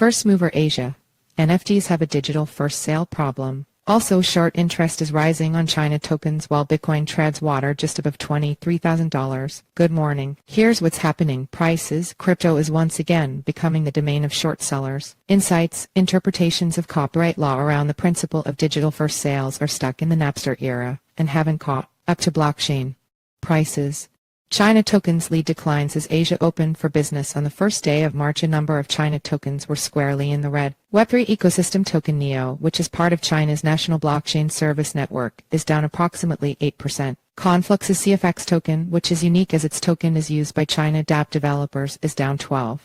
First mover Asia. NFTs have a digital first sale problem. Also, short interest is rising on China tokens while Bitcoin treads water just above $23,000. Good morning. Here's what's happening. Prices. Crypto is once again becoming the domain of short sellers. Insights. Interpretations of copyright law around the principle of digital first sales are stuck in the Napster era and haven't caught up to blockchain. Prices. China tokens lead declines as Asia opened for business on the first day of March. A number of China tokens were squarely in the red. Web3 ecosystem token NEO, which is part of China's national blockchain service network, is down approximately 8%. Conflux's CFX token, which is unique as its token is used by China dapp developers, is down 5%.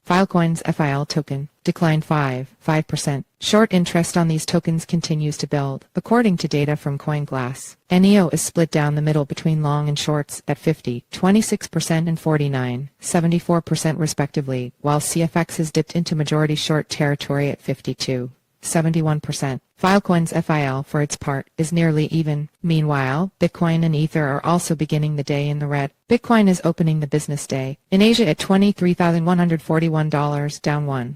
Filecoin's FIL token declined 5%. Short interest on these tokens continues to build, according to data from CoinGlass. NEO is split down the middle between long and shorts at 26% and 74% respectively, while CFX has dipped into majority short territory at 71%. Filecoin's FIL, for its part, is nearly even. Meanwhile, Bitcoin and Ether are also beginning the day in the red. Bitcoin is opening the business day in Asia at $23,141, down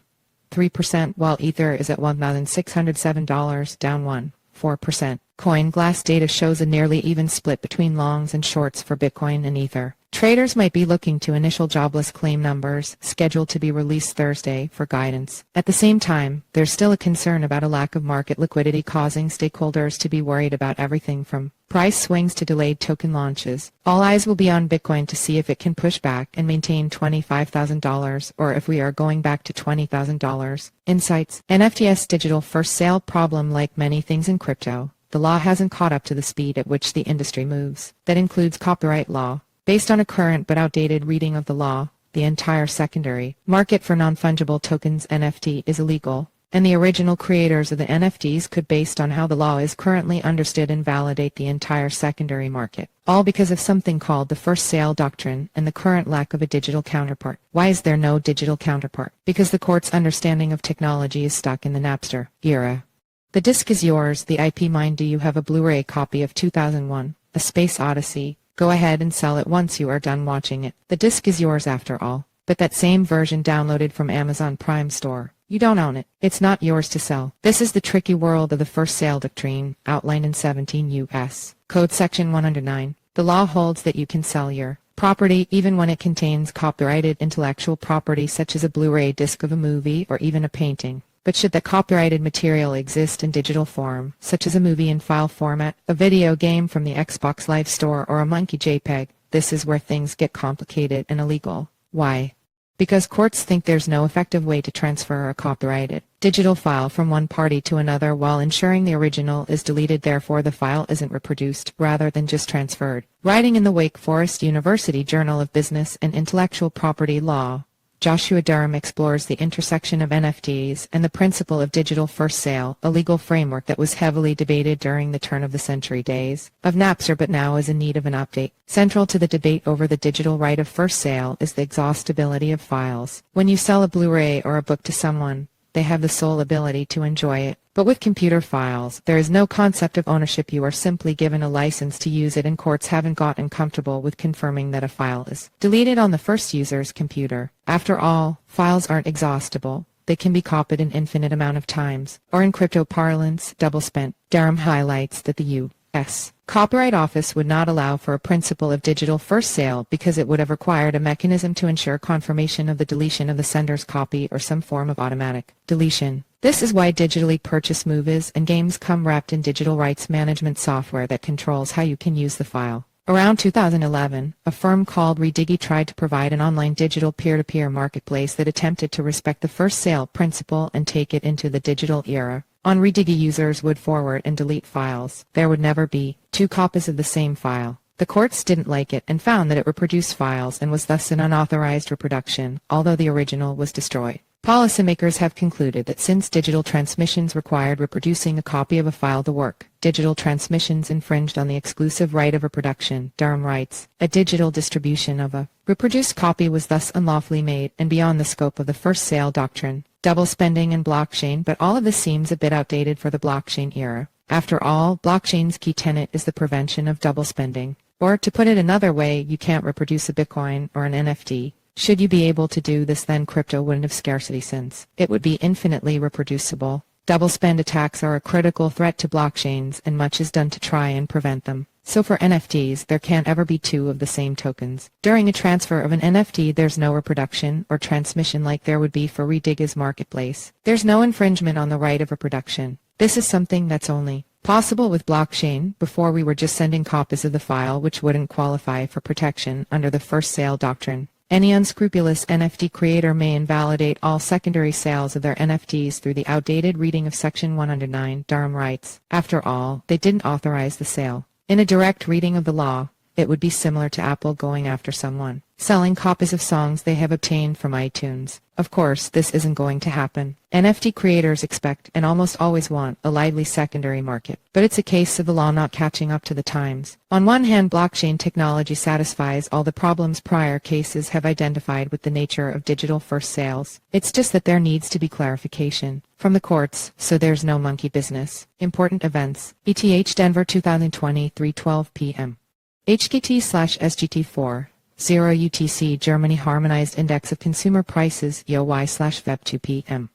3%, while Ether is at $1,607, down 4%. CoinGlass data shows a nearly even split between longs and shorts for Bitcoin and Ether. Traders might be looking to initial jobless claim numbers, scheduled to be released Thursday, for guidance. At the same time, there's still a concern about a lack of market liquidity causing stakeholders to be worried about everything from price swings to delayed token launches. All eyes will be on Bitcoin to see if it can push back and maintain $25,000 or if we are going back to $20,000. Insights. NFTs digital first sale problem. Like many things in crypto, the law hasn't caught up to the speed at which the industry moves. That includes copyright law. Based on a current but outdated reading of the law, the entire secondary market for non-fungible tokens (NFT) is illegal, and the original creators of the NFTs could, based on how the law is currently understood, invalidate the entire secondary market. All because of something called the first sale doctrine and the current lack of a digital counterpart. Why is there no digital counterpart? Because the court's understanding of technology is stuck in the Napster era. The disc is yours, the IP mine. Do you have a Blu-ray copy of 2001: A Space Odyssey? Go ahead and sell it once you are done watching it. The disc is yours after all. But that same version downloaded from Amazon Prime Store, you don't own it. It's not yours to sell. This is the tricky world of the first sale doctrine, outlined in 17 U.S. Code Section 109. The law holds that you can sell your property even when it contains copyrighted intellectual property such as a Blu-ray disc of a movie or even a painting. But should the copyrighted material exist in digital form, such as a movie in file format, a video game from the Xbox Live Store, or a monkey JPEG, this is where things get complicated and illegal. Why? Because courts think there's no effective way to transfer a copyrighted digital file from one party to another while ensuring the original is deleted, therefore the file isn't reproduced, rather than just transferred. Writing in the Wake Forest University Journal of Business and Intellectual Property Law, Joshua Durham explores the intersection of NFTs and the principle of digital first sale, a legal framework that was heavily debated during the turn-of-the-century days of Napster but now is in need of an update. Central to the debate over the digital right of first sale is the exhaustibility of files. When you sell a Blu-ray or a book to someone, they have the sole ability to enjoy it. But with computer files, there is no concept of ownership. You are simply given a license to use it, and courts haven't gotten comfortable with confirming that a file is deleted on the first user's computer. After all, files aren't exhaustible. They can be copied an infinite amount of times, or in crypto parlance, double spent. Durham highlights that the U.S. Copyright Office would not allow for a principle of digital first sale because it would have required a mechanism to ensure confirmation of the deletion of the sender's copy or some form of automatic deletion. This is why digitally purchased movies and games come wrapped in digital rights management software that controls how you can use the file. Around 2011, a firm called Redigi tried to provide an online digital peer-to-peer marketplace that attempted to respect the first sale principle and take it into the digital era. On Redigi, users would forward and delete files. There would never be two copies of the same file. The courts didn't like it and found that it reproduced files and was thus an unauthorized reproduction, although the original was destroyed. Policymakers have concluded that since digital transmissions required reproducing a copy of a file, the work digital transmissions infringed on the exclusive right of reproduction. Durham writes, a digital distribution of a reproduced copy was thus unlawfully made and beyond the scope of the first sale doctrine. Double spending and blockchain, but all of this seems a bit outdated for the blockchain era. After all, blockchain's key tenet is the prevention of double spending. Or, to put it another way, you can't reproduce a Bitcoin or an NFT Should you be able to do this, then crypto wouldn't have scarcity, since it would be infinitely reproducible. Double spend attacks are a critical threat to blockchains, and much is done to try and prevent them. So for NFTs, there can't ever be two of the same tokens. During a transfer of an NFT, there's no reproduction or transmission like there would be for Rediga's marketplace. There's no infringement on the right of reproduction. This is something that's only possible with blockchain. Before, we were just sending copies of the file, which wouldn't qualify for protection under the first sale doctrine. Any unscrupulous NFT creator may invalidate all secondary sales of their NFTs through the outdated reading of Section 109 Durham rights. After all, they didn't authorize the sale. In a direct reading of the law, it would be similar to Apple going after someone selling copies of songs they have obtained from iTunes. Of course, this isn't going to happen. NFT creators expect and almost always want a lively secondary market, but it's a case of the law not catching up to the times. On one hand, blockchain technology satisfies all the problems prior cases have identified with the nature of digital first sales. It's just that there needs to be clarification from the courts, so there's no monkey business. Important events: ETH Denver 2020, 3:12 p.m. HKT/SGT4 0 UTC Germany Harmonized Index of Consumer Prices YOY/Feb 2 p.m.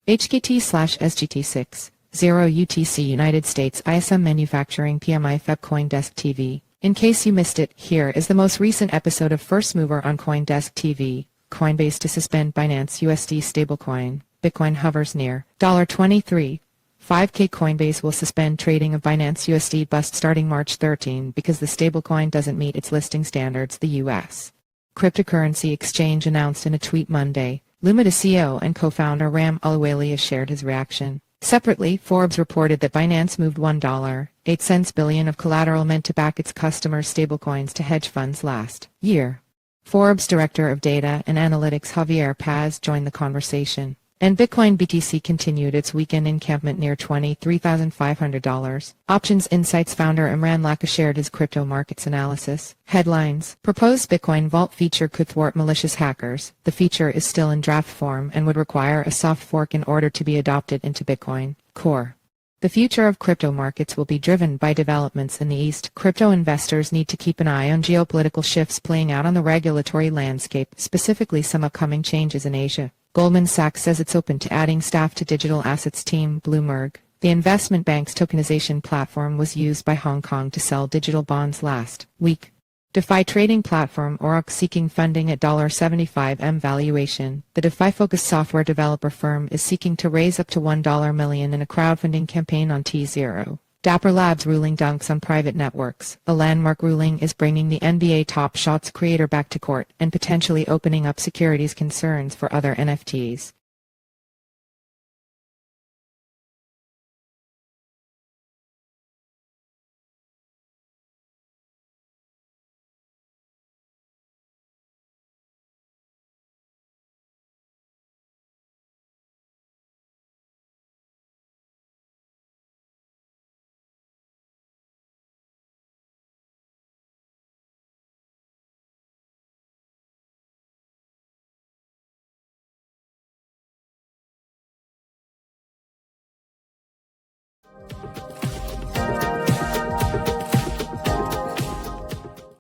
HKT/SGT6 0 UTC United States ISM Manufacturing PMI Feb CoinDesk TV. In case you missed it, here is the most recent episode of First Mover on CoinDesk TV. Coinbase to suspend Binance USD stablecoin. Bitcoin hovers near $23. 5K. Coinbase will suspend trading of Binance USD bust starting March 13 because the stablecoin doesn't meet its listing standards, the U.S. cryptocurrency exchange announced in a tweet Monday. Lumida CEO and co-founder Ram Aluwalia shared his reaction. Separately, Forbes reported that Binance moved $1.08 billion of collateral meant to back its customers' stablecoins to hedge funds last year. Forbes Director of Data and Analytics Javier Paz joined the conversation. And Bitcoin BTC continued its weekend encampment near $23,500. Options Insights founder Imran Laka shared his crypto markets analysis. Headlines: Proposed Bitcoin Vault feature could thwart malicious hackers. The feature is still in draft form and would require a soft fork in order to be adopted into Bitcoin Core. The future of crypto markets will be driven by developments in the East. Crypto investors need to keep an eye on geopolitical shifts playing out on the regulatory landscape, specifically some upcoming changes in Asia. Goldman Sachs says it's open to adding staff to digital assets team. Bloomberg: The investment bank's tokenization platform was used by Hong Kong to sell digital bonds last week. DeFi trading platform Auroch seeking funding at $75 valuation. The DeFi-focused software developer firm is seeking to raise up to $1 million in a crowdfunding campaign on T0. Dapper Labs ruling dunks on private networks. A landmark ruling is bringing the NBA Top Shots creator back to court and potentially opening up securities concerns for other NFTs.